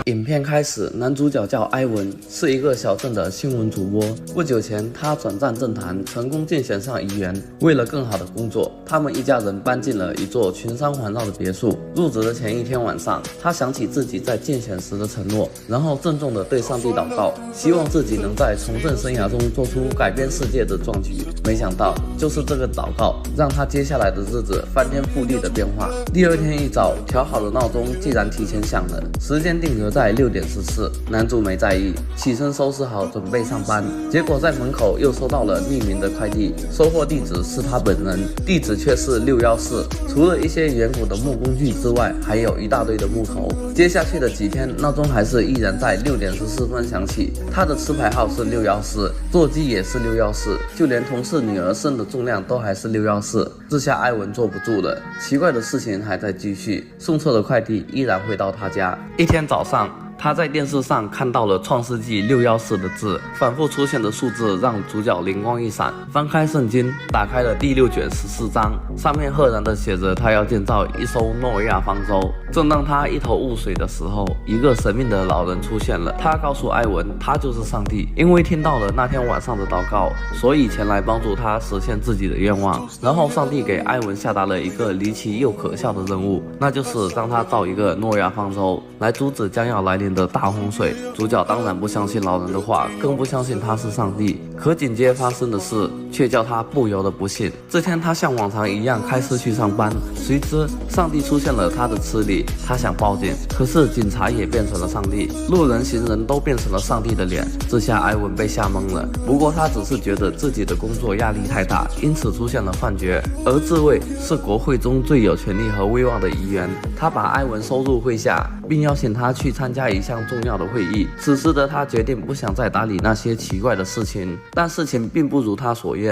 影片开始，男主角叫埃文，是一个小镇的新闻主播。不久前，他转战政坛，成功竞选上议员。为了更好的工作，他们一家人搬进了一座群山环绕的别墅。入职的前一天晚上，他想起自己在竞选时的承诺，然后郑重地对上帝祷告，希望自己能在从政生涯中做出改变世界的壮举。没想到，就是这个祷告，让他接下来的日子翻天覆地的变化。第二天一早，调好的闹钟竟然提前响了，时间定格在6点14。男主没在意，起身收拾好准备上班，结果在门口又收到了匿名的快递，收货地址是他本人，地址却是614。除了一些远古的木工具之外，还有一大堆的木头。接下去的几天，闹钟还是依然在6点14分响起。他的吃牌号是614，座机也是614，就连同事女儿生的重量都还是614。这下埃文坐不住了，奇怪的事情还在继续，送错的快递依然会到他家。一天早上，他在电视上看到了创世纪614的字，反复出现的数字让主角灵光一闪，翻开圣经，打开了第6卷14章，上面赫然地写着他要建造一艘诺亚方舟。正当他一头雾水的时候，一个神秘的老人出现了，他告诉埃文，他就是上帝，因为听到了那天晚上的祷告，所以前来帮助他实现自己的愿望。然后上帝给埃文下达了一个离奇又可笑的任务，那就是让他造一个诺亚方舟，来阻止将要来临的大洪水。主角当然不相信老人的话，更不相信他是上帝。可紧接发生的事却叫他不由得不信。这天他像往常一样开车去上班，谁知上帝出现了他的车里，他想报警，可是警察也变成了上帝，路人行人都变成了上帝的脸。这下埃文被吓懵了，不过他只是觉得自己的工作压力太大，因此出现了幻觉。而这位是国会中最有权力和威望的议员，他把埃文收入麾下，并邀请他去参加一项重要的会议。此时的他决定不想再打理那些奇怪的事情，但事情并不如他所愿。